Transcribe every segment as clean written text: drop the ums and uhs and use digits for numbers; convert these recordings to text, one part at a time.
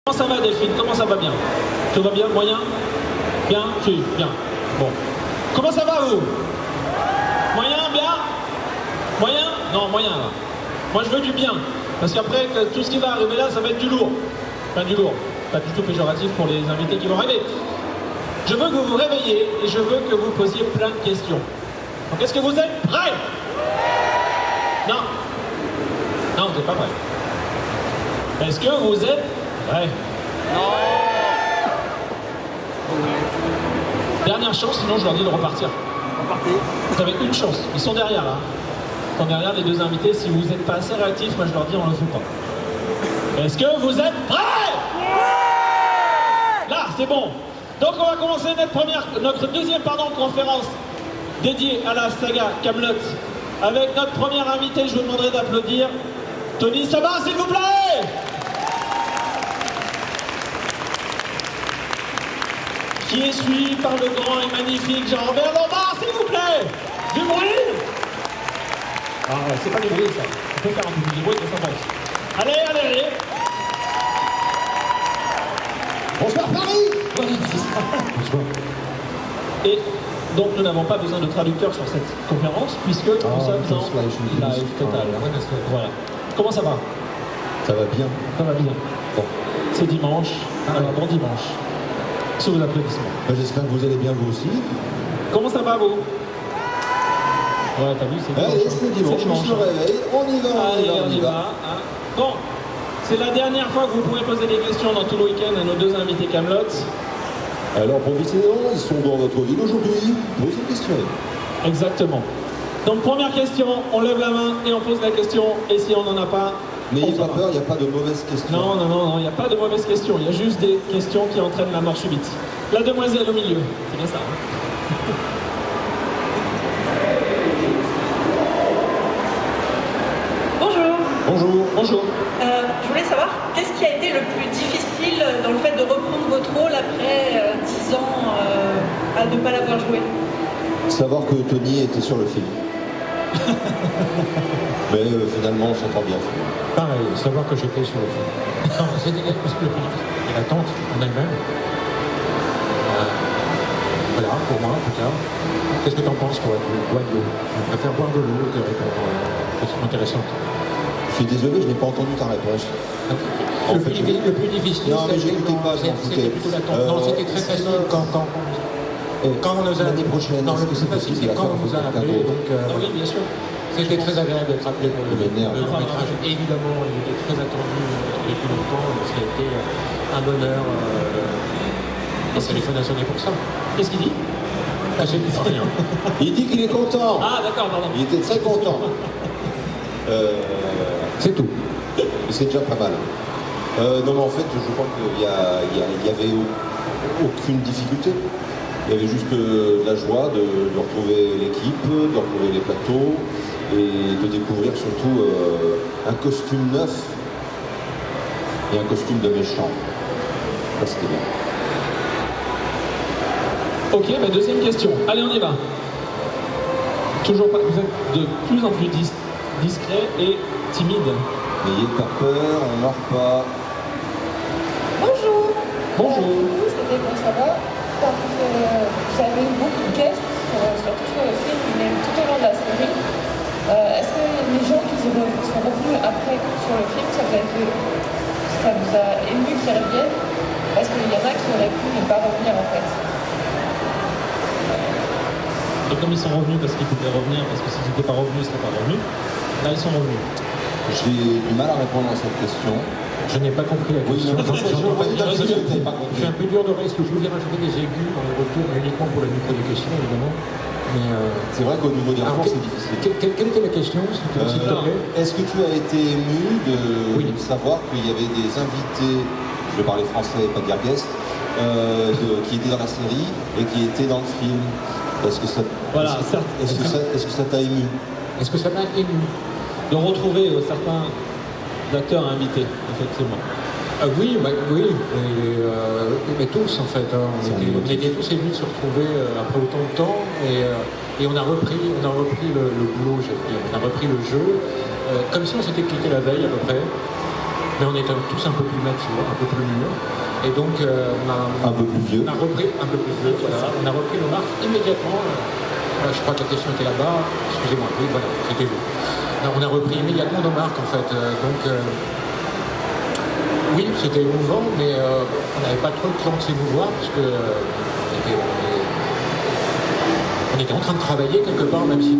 Comment ça va Delphine? Comment ça va bien? Tout va bien? Moyen? Bien? Si, bien. Bon. Comment ça va vous? Moyen? Bien? Moyen? Non, moyen là. Moi je veux du bien. Parce qu'après, tout ce qui va arriver là, ça va être du lourd. Enfin du lourd. Pas du tout péjoratif pour les invités qui vont arriver. Je veux que vous vous réveilliez et je veux que vous posiez plein de questions. Donc est-ce que vous êtes prêts? Non. Non, vous n'êtes pas prêts. Est-ce que vous êtes prêts? Non. Dernière chance, sinon je leur dis de repartir. Vous avez une chance. Ils sont derrière là. Ils sont derrière les deux invités. Si vous n'êtes pas assez réactifs, moi je leur dis on ne le fait pas. Est-ce que vous êtes prêts? Là, c'est bon. Donc on va commencer notre deuxième conférence dédiée à la saga Kaamelott avec notre première invité. Je vous demanderai d'applaudir Tony Sabin, s'il vous plaît. Qui est suivi par le grand et magnifique Jean-Robert Lombard, s'il vous plaît. Du bruit. Ah ouais, c'est pas du bruit ça. On peut faire un peu de bruit, mais ça passe. Allez, allez, allez. Bonsoir Paris. Ouais, c'est ça. Bonsoir. Et donc nous n'avons pas besoin de traducteur sur cette conférence puisque nous sommes en live total. Voilà. Comment ça va? Ça va bien. Ça va bien. Bon. C'est dimanche. Alors bon dimanche. Sous vos applaudissements. J'espère que vous allez bien vous aussi. Comment ça va vous? Ouais, t'as vu, c'est dimanche. Allez, c'est dimanche, on se réveille, on y va, on y va. Hein. Bon, c'est la dernière fois que vous pourrez poser des questions dans tout le week-end à nos deux invités Kaamelott. Alors profitez-en, ils sont dans votre ville aujourd'hui, posez une question. Exactement. Donc première question, on lève la main et on pose la question, et si on n'en a pas, n'ayez pas peur, il n'y a pas de mauvaises questions. Non, non, non, il n'y a pas de mauvaises questions, il y a juste des questions qui entraînent la mort subite. La demoiselle au milieu, c'est bien ça. Hein. Bonjour. Bonjour. Bonjour. Je voulais savoir, qu'est-ce qui a été le plus difficile dans le fait de reprendre votre rôle après 10 ans à ne pas l'avoir joué? Savoir que Tony était sur le film. Mais finalement, on s'entend bien. Pareil, savoir que j'étais sur le film. Non, c'est le plus difficile. Et l'attente en elle-même. Voilà, pour moi en tout cas. Qu'est-ce que tu en penses, toi, du bois de l'eau? Je préfère boire de l'eau que répondre à une question intéressante. Je suis désolé, je n'ai pas entendu ta réponse. Le plus difficile, non, mais j'écoutais pas, je m'en foutais. C'était plutôt l'attente. Non, c'était très facile quand on nous a... L'année prochaine, non, le plus facile, c'est quand on nous a appelé. Donc, Oui, bien sûr. c'était très agréable d'être appelé pour le L'énerve. métrage. Évidemment, il était très attendu depuis longtemps. Ça a été un honneur. Le téléphone a sonné pour ça. Qu'est-ce qu'il dit? Ah, j'ai dit rien. Il dit qu'il est content. Ah d'accord, pardon. Il était très content. C'est tout. C'est déjà pas mal. Non, mais en fait, je crois qu'il y avait aucune difficulté. Il y avait juste de la joie de retrouver l'équipe, de retrouver les plateaux et de découvrir surtout un costume neuf et un costume de méchant. Ça, c'était bien. Ok, bah deuxième question. Allez, on y va. Toujours pas. Vous êtes de plus en plus discret et timide. N'ayez pas peur, on meurt pas. Bonjour. Bonjour. C'était pour savoir, quand vous avez eu beaucoup de guests, surtout sur le film, mais tout au long de la série, est-ce que les gens qui sont revenus après sur le film, ça vous a ému qu'ils reviennent? Parce qu'il y en a qui auraient pu ne pas revenir en fait. Et comme ils sont revenus parce qu'ils pouvaient revenir, parce que s'ils n'étaient pas revenus, ils ne seraient pas revenus, là ils sont revenus. J'ai du mal à répondre à cette question. Je n'ai pas compris la Oui, question. non, je n'ai pas Je suis un peu dur de rester. Je voulais rajouter des aigus dans le retour, mais uniquement pour la micro des questions, évidemment. Mais C'est vrai qu'au niveau des alors, réponses, c'est difficile. quelle était la question, s'il te plaît? Est-ce que tu as été ému de savoir qu'il y avait des invités, je vais parler français et pas dire guest, qui étaient dans la série et qui étaient dans le film? Est-ce que ça Voilà, certes. est-ce que ça t'a ému? Est-ce que ça m'a ému? De retrouver certains acteurs invités, effectivement. Oui, mais tous en fait. Hein. On était tous émus de se retrouver après autant de temps et on a repris le boulot, j'allais dire. On a repris le jeu comme si on s'était quitté la veille à peu près. mais on était tous un peu plus matures, un peu plus mûrs. Et donc, Un peu plus vieux. on a repris un peu plus vieux, voilà. On a repris nos marques immédiatement. Je crois que la question était là-bas. Excusez-moi, oui, voilà, c'était vous. Alors, on a repris immédiatement nos marques, en fait. Oui, c'était émouvant, mais on n'avait pas trop le temps de s'émouvoir, parce que on était en train de travailler quelque part, même si...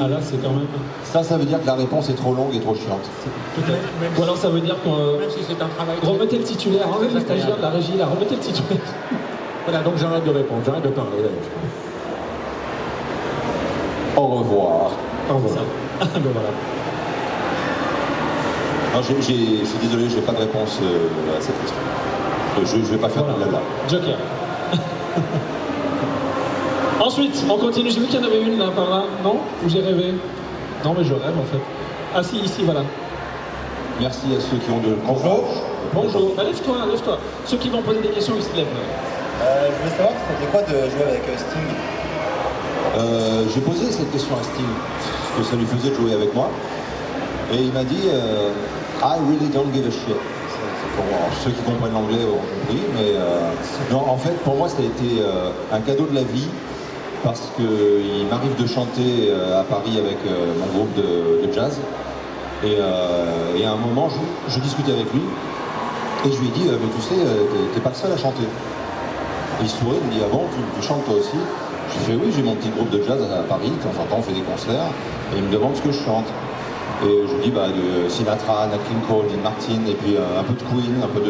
Ah là, c'est quand même... Ça veut dire que la réponse est trop longue et trop chiante. Peut-être. Même Ou alors ça veut dire qu'on... Même si c'est un travail... très- Remettez le titulaire, enlevez le stagiaire de la régie, là, remettez le titulaire. Voilà, donc j'arrête de répondre, j'arrête de parler. Là. Au revoir. Au revoir. Ça. Ah ben voilà. Non, je suis désolé, je n'ai pas de réponse à cette question. Je ne vais pas faire de Voilà. blabla. Joker. Ensuite, on continue. J'ai vu qu'il y en avait une là par là. Non? Ou j'ai rêvé? Non, mais je rêve en fait. Ah si, ici, voilà. Merci à ceux qui ont de Bonjour. Bonjour. Bah, lève-toi, lève-toi. Ceux qui vont poser des questions, ils se lèvent. Là. Je voulais savoir, c'était quoi de jouer avec Sting? J'ai posé cette question à Sting, ce que ça lui faisait de jouer avec moi. Et il m'a dit I really don't give a shit. Alors, ceux qui comprennent l'anglais ont compris, mais non, en fait, pour moi, ça a été un cadeau de la vie parce qu'il m'arrive de chanter à Paris avec mon groupe de jazz. Et à un moment, je discutais avec lui et je lui ai dit mais tu sais, t'es pas le seul à chanter. Et il sourit, il me dit ah bon, tu chantes toi aussi? Je lui fais oui, j'ai mon petit groupe de jazz à Paris, de temps en temps on fait des concerts, et il me demande ce que je chante. Et je lui dis de Sinatra, Nat King Cole, Dean Martin, et puis un peu de Queen, un peu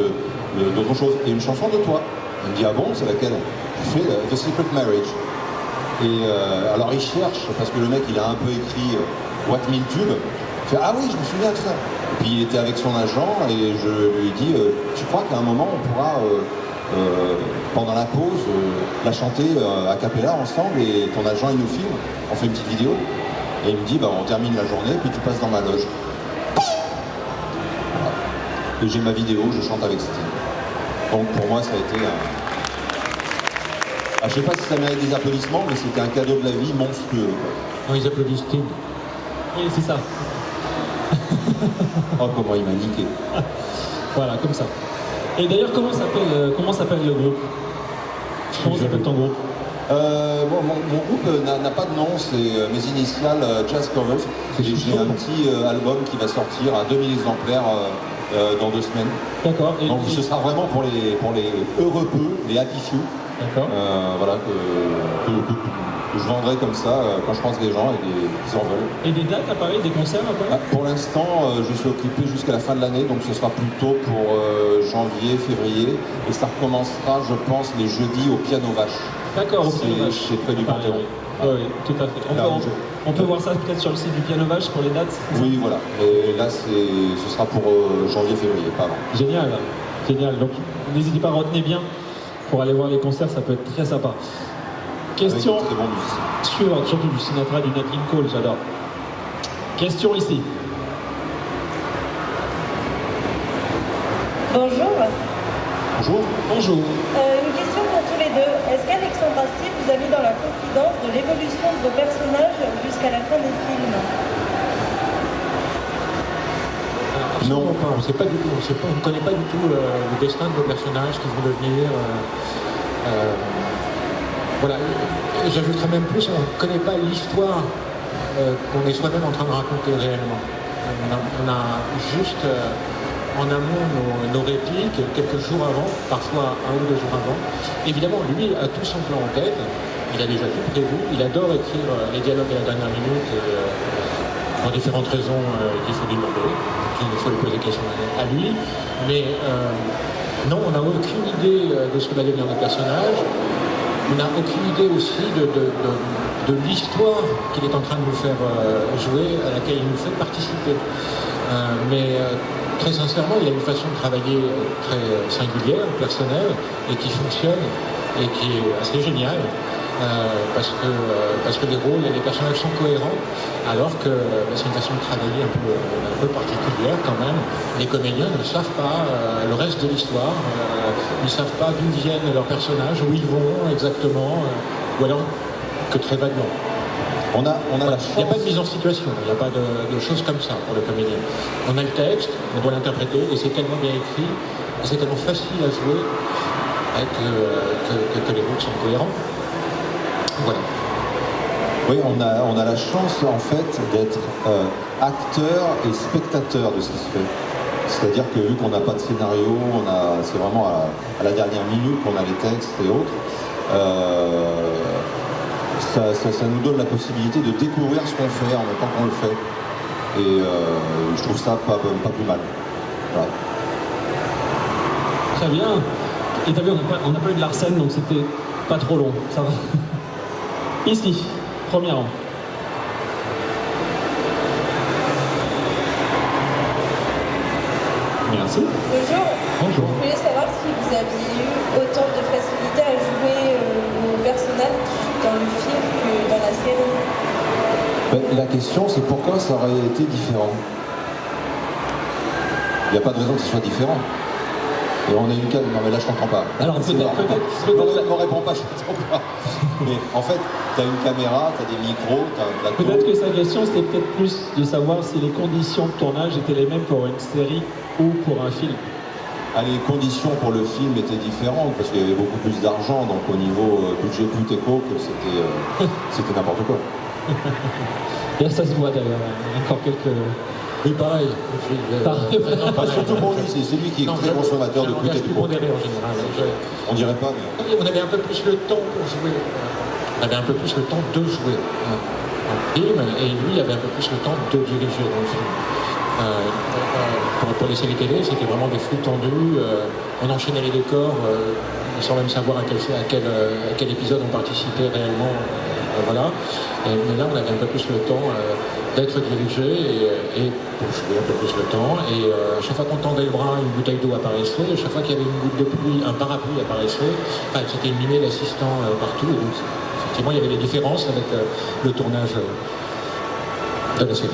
d'autres choses, et une chanson de toi. Il me dit ah bon, c'est laquelle? Je fais The Secret Marriage. Et alors il cherche, parce que le mec il a un peu écrit What Mille Tubes. Il fait ah oui, je me souviens de ça. Et puis il était avec son agent, et je lui ai dit tu crois qu'à un moment on pourra pendant la pause, la chanter a cappella ensemble et ton agent il nous filme, on fait une petite vidéo et il me dit on termine la journée puis tu passes dans ma loge. Voilà. Et j'ai ma vidéo, je chante avec Sting. Donc pour moi ça a été je sais pas si ça mérite des applaudissements, mais c'était un cadeau de la vie monstrueux. Non, ils applaudissent Sting. Oui, c'est ça. Oh comment il m'a niqué. Voilà, comme ça. Et d'ailleurs, comment s'appelle le groupe? Comment s'appelle ton groupe? Mon groupe n'a pas de nom, c'est mes initiales Jazz Covers. Et j'ai un petit album qui va sortir à 2000 exemplaires dans 2 semaines. D'accord. Donc ce sera vraiment pour les heureux peu, les happy few. D'accord. Voilà, que je vendrai comme ça quand je pense que les gens ils en veulent. Et des dates à Paris, des concerts à Paris? Pour l'instant, je suis occupé jusqu'à la fin de l'année, donc ce sera plutôt pour janvier, février. Et ça recommencera, je pense, les jeudis au Piano Vache. D'accord, au Piano Vache. C'est près du Paris, Panthéon. oui. Oui, tout à fait. On peut voir ça peut-être sur le site du Piano Vache pour les dates? Oui, voilà. Et là, ce sera pour janvier, février, pas avant. Génial, génial. Donc n'hésitez pas, retenez bien pour aller voir les concerts, ça peut être très sympa. Question Avec de très bons musiciens. suivante, surtout du Sinatra, du Nat King Cole, j'adore. Question ici. Bonjour. Bonjour. Bonjour. Une question pour tous les deux. Est-ce qu'Alexandre Astier vous a mis dans la confidence de l'évolution de vos personnages jusqu'à la fin des films? Absolument pas. On sait pas du tout. On ne connaît pas du tout le destin de vos personnages qui vont devenir. Voilà. J'ajouterais même plus, on ne connaît pas l'histoire qu'on est soi-même en train de raconter réellement. On a juste en amont nos répliques quelques jours avant, parfois 1 ou 2 jours avant. Évidemment, lui a tout son plan en tête. Il a déjà tout prévu. Il adore écrire les dialogues à la dernière minute. Pour différentes raisons qu'il faut lui demander, qu'il faut lui poser des questions à lui. Mais non, on n'a aucune idée de ce que va devenir notre personnage. On n'a aucune idée aussi de l'histoire qu'il est en train de nous faire jouer, à laquelle il nous fait participer. Mais très sincèrement, il a une façon de travailler très singulière, personnelle, et qui fonctionne, et qui est assez géniale. Parce que les rôles et les personnages sont cohérents, alors que c'est une façon de travailler un peu particulière quand même. Les comédiens ne savent pas le reste de l'histoire, ils ne savent pas d'où viennent leurs personnages, où ils vont exactement, ou alors que très vaguement. On a la Il n'y a chance. pas de mise en situation, il n'y a pas de choses comme ça pour le comédien. On a le texte, on doit l'interpréter, et c'est tellement bien écrit, et c'est tellement facile à jouer que les rôles sont cohérents. Voilà. Oui, on a la chance en fait d'être acteur et spectateur de ce qui se fait. C'est-à-dire que vu qu'on n'a pas de scénario, c'est vraiment à la dernière minute qu'on a les textes et autres, ça nous donne la possibilité de découvrir ce qu'on fait en même temps qu'on le fait. Et je trouve ça pas plus mal. Voilà. Très bien. Et t'as vu, on n'a pas eu de Larsen, donc c'était pas trop long. Ça va. Ici, premier rang. Merci. Bonjour. Bonjour. Je voulais savoir si vous aviez eu autant de facilité à jouer vos personnages dans le film que dans la série. Ben, la question, c'est pourquoi ça aurait été différent. Il n'y a pas de raison que ce soit différent. Et on a une case. Non, mais là, je t'entends pas. Alors, C'est peut-être- vrai. peut-être- Ne réponds pas, je t'entends pas. Mais en fait, tu as une caméra, tu as des micros, tu as un plateau. Peut-être que sa question, c'était peut-être plus de savoir si les conditions de tournage étaient les mêmes pour une série ou pour un film. Ah, les conditions pour le film étaient différentes parce qu'il y avait beaucoup plus d'argent, donc au niveau budget plus éco que c'était n'importe quoi. Et là, ça se voit d'ailleurs. Encore quelques. Oui, pareil. Enfin, surtout pour lui, c'est lui qui est très consommateur de je pute et suis de coke. pondéré en général. On dirait pas, mais. On avait un peu plus le temps pour jouer. On avait un peu plus le temps de jouer dans le film, et lui avait un peu plus le temps de diriger dans le film. Pour les séries télé, c'était vraiment des flux tendus. On enchaînait les décors sans même savoir à quel épisode on participait réellement. Voilà. Mais là, on avait un peu plus le temps d'être dirigé et pour jouer un peu plus le temps. Et à chaque fois qu'on tendait le bras, une bouteille d'eau apparaissait. À chaque fois qu'il y avait une goutte de pluie, un parapluie apparaissait. Enfin, c'était mimé l'assistant partout. Et donc, effectivement, il y avait des différences avec le tournage de la série.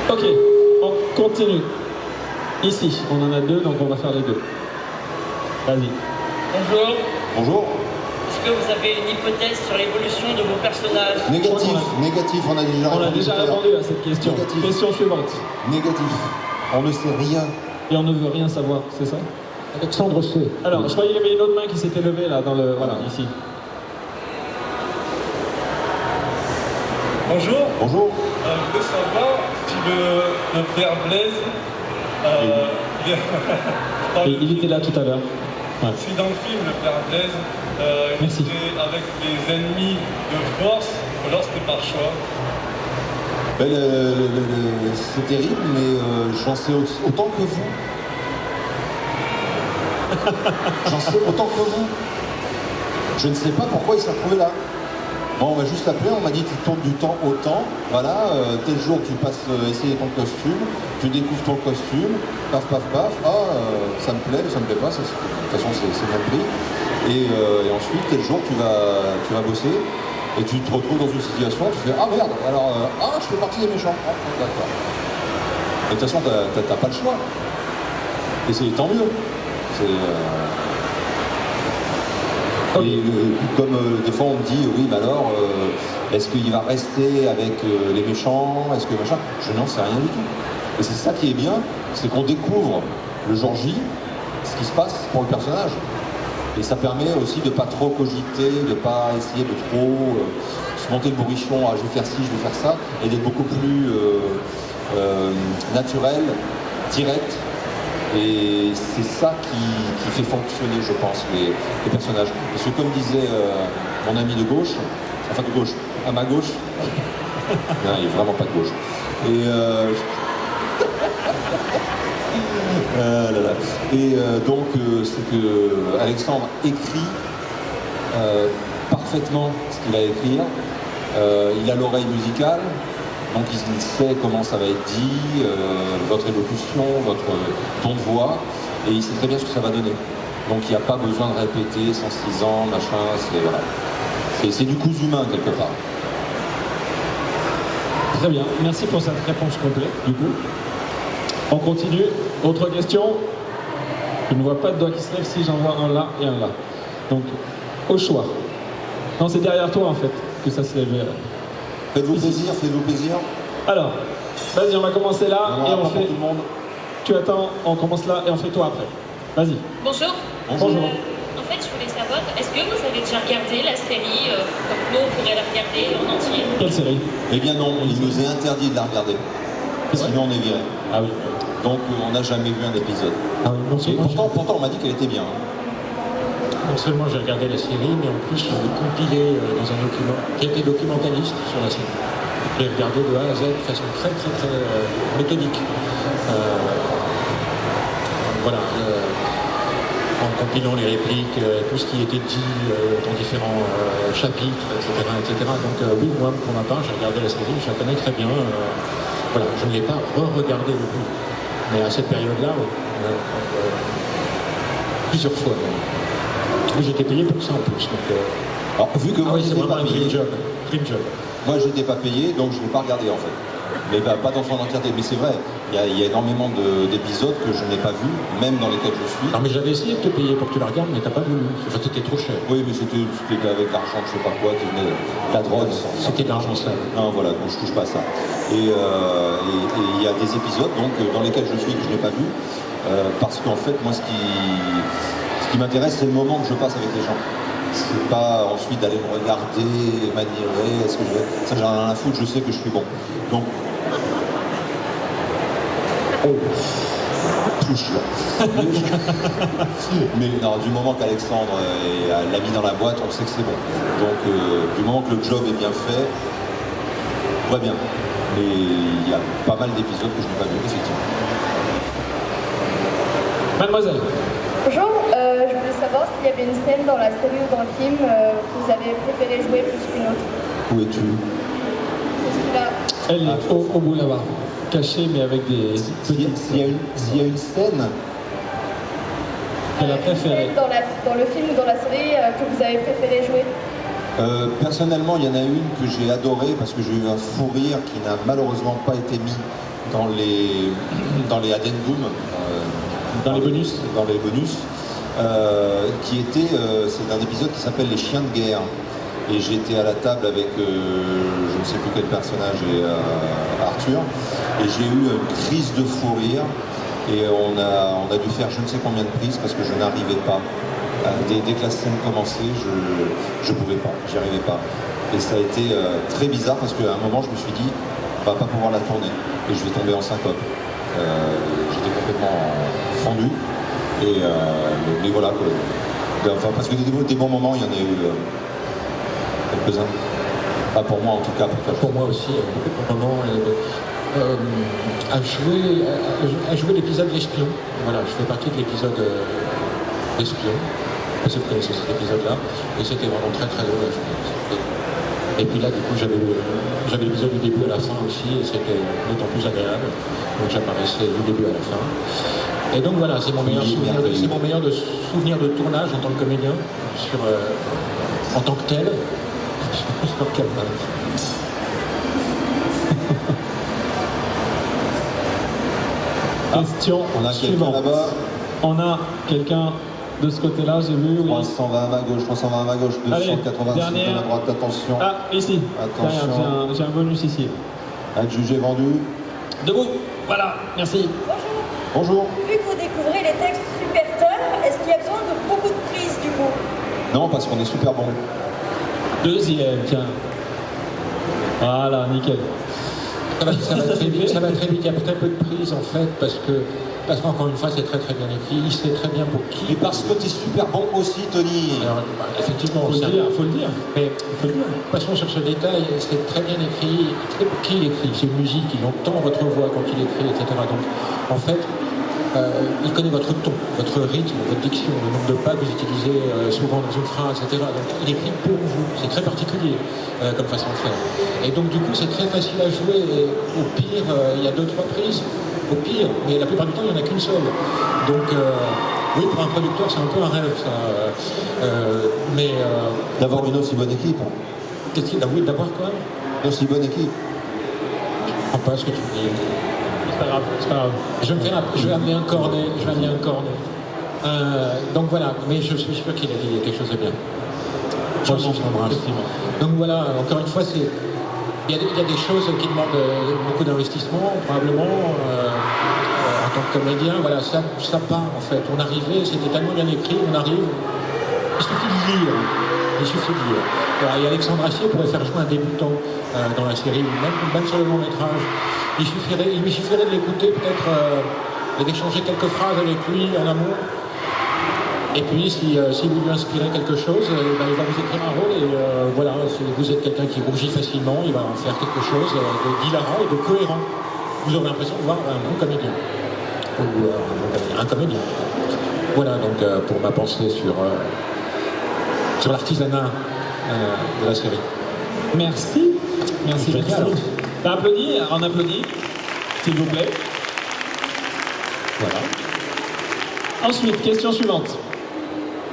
Ok, on continue. Ici, on en a deux, donc on va faire les deux. Vas-y. Bonjour. Bonjour. Est-ce que vous avez une hypothèse sur l'évolution de vos personnages? Négatif, on a déjà On a répondu déjà tout à l'heure. répondu à cette question. Négatif. Question suivante. Négatif. On ne sait rien. Et on ne veut rien savoir, c'est ça? Alexandre C. Alors, je croyais qu'il y avait une autre main qui s'était levée là, dans le. Voilà, ici. Bonjour, Bonjour. je voulais savoir si le père Blaise, dans Et le il film- était là tout à l'heure. Ouais. si dans le film le père Blaise, il Merci. était avec des ennemis de force, ou alors c'était par choix. Ben, c'est terrible, mais j'en sais autant que vous. J'en sais autant que vous. Je ne sais pas pourquoi il s'est retrouvé là. Bon, on m'a juste appelé, on m'a dit tu tournes du temps au temps. Voilà, tel jour tu passes essayer ton costume, tu découvres ton costume, paf paf paf. Ah, ça me plaît, ça me plaît pas, de toute façon c'est bien pris. Et ensuite, tel jour tu vas bosser et tu te retrouves dans une situation, tu fais ah merde, alors je fais partie des méchants. Ah, d'accord. Et de toute façon, t'as pas le choix. Et c'est tant mieux. Et comme des fois on me dit, oui, mais alors, est-ce qu'il va rester avec les méchants? Est-ce que machin? Je n'en sais rien du tout. Et c'est ça qui est bien, c'est qu'on découvre le jour J ce qui se passe pour le personnage. Et ça permet aussi de ne pas trop cogiter, de ne pas essayer de trop se monter le bourrichon, ah, je vais faire ci, je vais faire ça, et d'être beaucoup plus naturel, direct. Et c'est ça qui fait fonctionner, je pense, les personnages. Parce que comme disait mon ami de gauche, enfin de gauche, à ma gauche, non, il n'est vraiment pas de gauche. Et, donc, c'est que Alexandre écrit parfaitement ce qu'il a à écrire. Il a l'oreille musicale. Donc il sait comment ça va être dit, votre élocution, votre ton de voix, et il sait très bien ce que ça va donner. Donc il n'y a pas besoin de répéter 106 ans, machin, voilà. C'est du cousu humain quelque part. Très bien, merci pour cette réponse complète, du coup. On continue. Autre question? Je ne vois pas de doigt qui se lève si j'en vois un là et un là. Donc, au choix. Non, c'est derrière toi en fait. que ça se lève. Faites-vous plaisir, faites-vous plaisir. Alors, vas-y, on va commencer là On et on pour fait. tout le monde. Tu attends, on commence là et on fait toi après. Vas-y. Bonjour. Bonjour. En fait, je voulais savoir, est-ce que vous avez déjà regardé la série comme nous, on pourrait la regarder en entier? Quelle série? Eh bien non, il nous est interdit de la regarder. Sinon on est viré. Ah oui. Donc on n'a jamais vu un épisode. Ah oui, non Et seulement, pourtant on m'a dit qu'elle était bien. non seulement j'ai regardé la série, mais en plus je l'ai compilé dans un document. J'ai été documentaliste sur la série. J'ai regardé de A à Z de façon très méthodique. Voilà. En compilant les répliques, tout ce qui était dit dans différents chapitres, etc. Donc oui, moi, pour ma part, j'ai regardé la série, je la connais très bien. Voilà, je ne l'ai pas re-regardé le plus. Mais à cette période-là, plusieurs fois même. Mais j'étais payé pour ça en plus. Donc, Alors vu que moi oui, c'est j'étais vraiment pas un dream payé, job. Dream job. moi j'étais pas payé, donc je l'ai pas regardé en fait. Mais pas dans son entièreté. Mais c'est vrai, il y a énormément d'épisodes que je n'ai pas vus, même dans lesquels je suis. Non mais j'avais essayé de te payer pour que tu la regardes, mais t'as pas voulu. Enfin, c'était trop cher. Oui, mais c'était avec l'argent, je sais pas quoi, qui venait de la drogue. C'était de l'argent sale. Non, voilà, donc je touche pas à ça. Et il y a des épisodes donc dans lesquels je suis que je n'ai pas vu, parce qu'en fait, moi, ce qui m'intéresse, c'est le moment que je passe avec les gens. C'est pas ensuite d'aller me regarder, m'admirer, est-ce que ça j'ai rien à foutre, je sais que je suis bon. Donc, touche là. Mais non, du moment qu'Alexandre l'a mis dans la boîte, on sait que c'est bon. Donc, du moment que le job est bien fait, tout va bien. Mais il y a pas mal d'épisodes que je n'ai pas vu, effectivement. Mademoiselle. Bonjour, je voulais savoir s'il y avait une scène dans la série ou dans le film que vous avez préféré jouer plus qu'une autre. Où es-tu? Là, Elle est au bout là-bas. Cachée mais avec des S'il y a une scène, qu'elle a préférée. dans le film ou dans la série que vous avez préféré jouer. personnellement, il y en a une que j'ai adorée parce que j'ai eu un fou rire qui n'a malheureusement pas été mis dans les addendum. Dans les bonus. Dans les bonus. C'est un épisode qui s'appelle Les Chiens de guerre. Et j'étais à la table avec je ne sais plus quel personnage et Arthur. Et j'ai eu une crise de fou rire. Et on a dû faire je ne sais combien de prises parce que je n'arrivais pas. Dès que la scène commençait, je ne pouvais pas, j'y arrivais pas. Et ça a été très bizarre parce qu'à un moment je me suis dit, on va pas pouvoir la tourner. Et je vais tomber en syncope. J'étais complètement fendu. Mais voilà, parce que des bons moments, il y en a eu quelques-uns. Pas pour moi en tout cas, pour toi. Pour moi aussi, beaucoup de moments à jouer l'épisode L'Espion. Voilà, je fais partie de l'épisode L'Espion. Vous connaissez cet épisode-là. Et c'était vraiment très très drôle. Et puis là, du coup, j'avais l'épisode du début à la fin aussi, et c'était d'autant plus agréable. Donc j'apparaissais du début à la fin. Et donc voilà, c'est mon meilleur souvenir, souvenir de tournage en tant que comédien, en tant que tel. Question on a quelqu'un suivante. là-bas. On a quelqu'un de ce côté-là, j'ai vu. Oui. 320 à ma gauche, 320 à ma gauche, 286 dernière. à ma droite, attention. Ah, ici. Attention. Derrière, j'ai un bonus ici. Adjugé vendu. Debout. Voilà, merci. Bonjour. Vu que vous découvrez les textes super tard, est-ce qu'il y a besoin de beaucoup de prises du coup? Non, parce qu'on est super bon. Deuxième, tiens. Voilà, nickel. Ça va très vite, il y a très peu de prise en fait, parce qu'encore une fois c'est très très bien écrit, il sait très bien pour qui. Et parce que tu es super bon aussi, Tony. Alors, effectivement, Faut le dire. Mais passons sur ce détail, c'est très bien écrit, très pour qui il écrit, c'est une musique, il entend votre voix quand il écrit, etc. Donc en fait, il connaît votre ton, votre rythme, votre diction, le nombre de pas que vous utilisez souvent dans une phrase, etc. Donc il écrit pour vous, c'est très particulier comme façon de faire. Et donc du coup c'est très facile à jouer, et au pire il y a 2-3 prises, au pire, mais la plupart du temps il n'y en a qu'une seule. Donc oui, pour un producteur c'est un peu un rêve ça. D'avoir une aussi bonne équipe. Oui, d'avoir quoi? Une aussi bonne équipe. Je comprends pas ce que tu dis. C'est pas grave. Je vais amener un cornet. Donc voilà, mais je suis sûr qu'il a dit quelque chose de bien. Moi aussi, je t'embrasse. Effectivement. Donc voilà, encore une fois, il y a des choses qui demandent beaucoup d'investissement, probablement. En tant que comédien, voilà, ça part en fait. On arrivait, c'était tellement bien écrit, on arrive, il suffit de lire. Il suffit de lire. Voilà, et Alexandre Astier pourrait faire jouer un débutant dans la série, même sur le long métrage. Il lui suffirait de l'écouter, peut-être et d'échanger quelques phrases avec lui en amont. Et puis, si vous lui inspirez quelque chose, il va vous écrire un rôle. Et voilà, si vous êtes quelqu'un qui rougit facilement, il va en faire quelque chose d'hilarant et de cohérent. Vous aurez l'impression de voir un bon comédien. Ou un comédien. Voilà, donc pour ma pensée sur l'artisanat de la série. Merci. Merci. Génial. On applaudit, s'il vous plaît. Voilà. Ensuite, question suivante.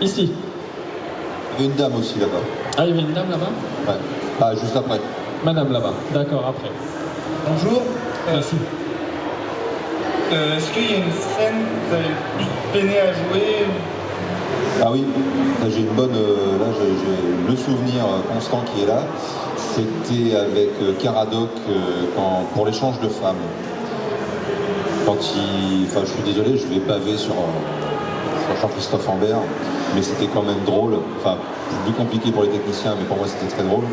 Ici. Il y avait une dame aussi là-bas. Ah, il y avait une dame là-bas? Ouais. Bah, juste après. Madame là-bas. D'accord, après. Bonjour. Merci. Est-ce qu'il y a une scène que vous avez plus peiné à jouer? Ah oui, là, j'ai une bonne. Là, j'ai le souvenir constant qui est là. C'était avec Caradoc pour l'échange de femmes. Quand enfin, je suis désolé, je vais baver sur Jean-Christophe Ambert, mais c'était quand même drôle. Enfin, plus compliqué pour les techniciens, mais pour moi c'était très drôle.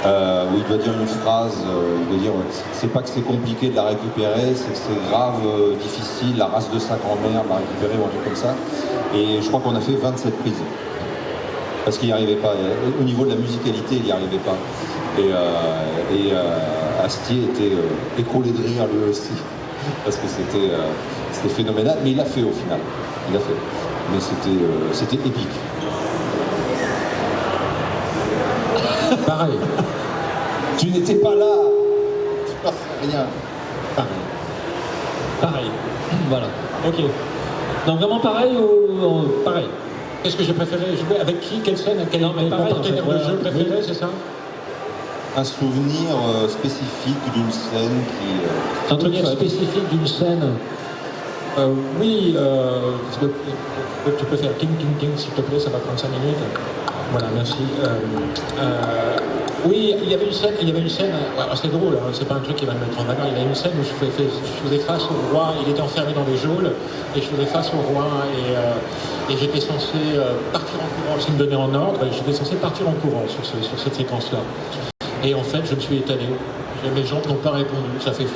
Où il doit dire une phrase, il doit dire c'est pas que c'est compliqué de la récupérer, c'est que c'est grave difficile, la race de sa grand-mère de la récupérer ou un truc comme ça. Et je crois qu'on a fait 27 prises. Parce qu'il n'y arrivait pas. Au niveau de la musicalité, il n'y arrivait pas. Et Astier était écroulé de rire lui aussi. Parce que c'était phénoménal. Mais il l'a fait au final. Il l'a fait. Mais c'était épique. Pareil. Tu n'étais pas là. Tu ne sais rien. Pareil. Voilà. Ok. Non, vraiment pareil ou pareil? Qu'est-ce que j'ai préféré jouer? Avec qui? Quelle scène? Quel Non, mais pareil, partenaire en fait, de jeu voilà. préféré, Oui. c'est ça? Un souvenir spécifique d'une scène qui... Un truc Spécifique d'une scène. Oui, tu peux faire ting ting ting s'il te plaît, ça va prendre 5 minutes. Voilà, merci. Oui, il y avait une scène assez drôle, hein, c'est pas un truc qui va me mettre en valeur. Il y avait une scène où je faisais face au roi, il était enfermé dans des geôles, et je faisais face au roi, et j'étais censé partir en courant, s'il me donnait en ordre, et j'étais censé partir en courant sur cette séquence-là. Et en fait, je me suis étalé. Mes jambes n'ont pas répondu, ça fait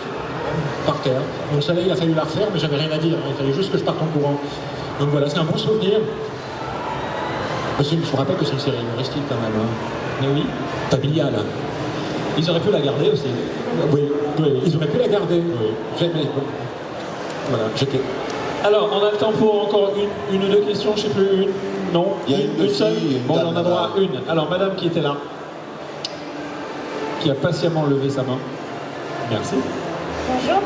par terre. Donc ça, il a fallu la refaire, mais j'avais rien à dire. Il fallait juste que je parte en courant. Donc voilà, c'est un bon souvenir. Je vous rappelle que c'est une série humoristique quand même. Hein. Mais oui. Familiale. Ils auraient pu la garder aussi. Oui, ils auraient pu la garder. Oui. Jamais. Voilà, j'étais. Alors, on a le temps pour encore une ou deux questions, je sais plus, une. Non, Il y a une seule. aussi, une Bon, dame on en a droit à là-bas. une. Alors, madame qui était là, qui a patiemment levé sa main. Merci. Bonjour.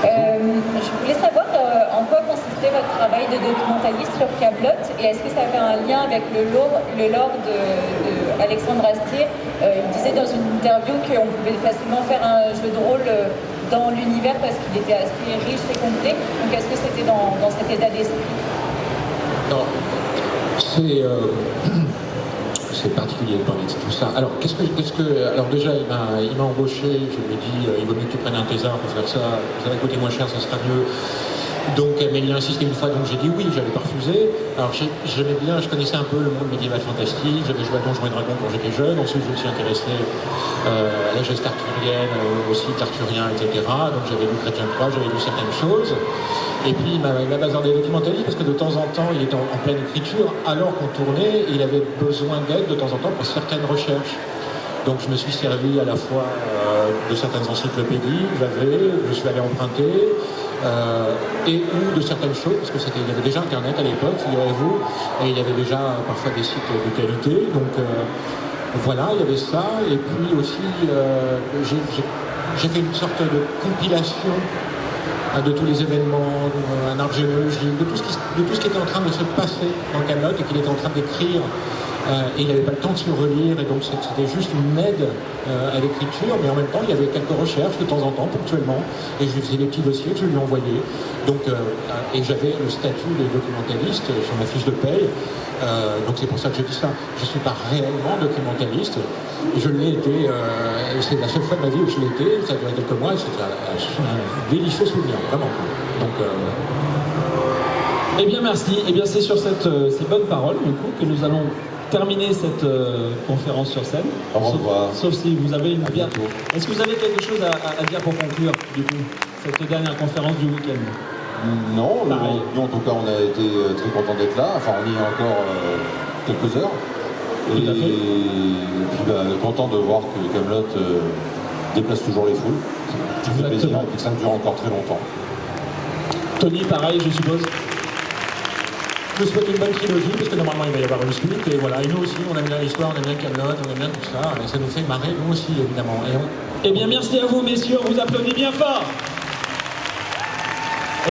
Je voulais savoir en quoi consistait votre travail de documentaliste sur Kaamelott et est-ce que ça avait un lien avec le lore de Alexandre Astier. Il disait dans une interview qu'on pouvait facilement faire un jeu de rôle dans l'univers parce qu'il était assez riche et complet. Donc est-ce que c'était dans cet état d'esprit? Non, c'est particulier de parler de tout ça. Alors, alors déjà, il m'a embauché, je lui ai dit, il vaut mieux que tu prennes un thésard pour faire ça va coûter moins cher, ça sera mieux. Donc, mais il a insisté une fois, donc j'ai dit oui, j'avais pas refusé. Alors, j'aimais bien, je connaissais un peu le monde médiéval fantastique, j'avais joué à Donjons et Dragons quand j'étais jeune, ensuite je me suis intéressé à la geste arthurienne, au cycle arthurien, etc. Donc, j'avais lu Chrétien de Troyes, j'avais lu certaines choses. Et puis, il m'a bazardé documentaliste parce que de temps en temps, il était en pleine écriture, alors qu'on tournait, et il avait besoin d'aide de temps en temps pour certaines recherches. Donc je me suis servi à la fois de certaines encyclopédies, je suis allé emprunter, et ou de certaines choses, parce que il y avait déjà Internet à l'époque, figurez-vous, et il y avait déjà parfois des sites de qualité, donc voilà, il y avait ça, et puis aussi j'ai fait une sorte de compilation de tous les événements, un arbre généalogique, de tout ce qui était en train de se passer dans Kaamelott et qu'il était en train d'écrire Et il n'avait pas le temps de se relire, et donc c'était juste une aide à l'écriture, mais en même temps il y avait quelques recherches de temps en temps, ponctuellement, et je lui faisais des petits dossiers que je lui envoyais. Donc, et j'avais le statut de documentaliste sur ma fiche de paye, donc c'est pour ça que je dis ça. Je ne suis pas réellement documentaliste, je l'ai été, c'est la seule fois de ma vie où je l'ai été, ça a duré quelques mois, et c'était un délicieux souvenir, vraiment. Donc, Eh bien merci, eh bien c'est sur ces bonnes paroles du coup que nous allons terminer cette conférence sur scène. Au revoir. Sauf si vous avez une bière. bientôt. Est-ce que vous avez quelque chose à dire pour conclure du coup cette dernière conférence du week-end? Non, Pareil. nous en tout cas on a été très contents d'être là, enfin on y est encore quelques heures. Tout à fait. Et puis content de voir que Kaamelott déplace toujours les foules. Ça fait plaisir Exactement. et que ça dure encore très longtemps. Tony, pareil, je suppose. je souhaite une bonne trilogie, parce que normalement il va y avoir une suite, et voilà, et nous aussi, on aime bien l'histoire, on aime bien Kaamelott, on aime bien tout ça, et ça nous fait marrer, nous aussi, évidemment. Eh bien, merci à vous, messieurs, on vous applaudit bien fort.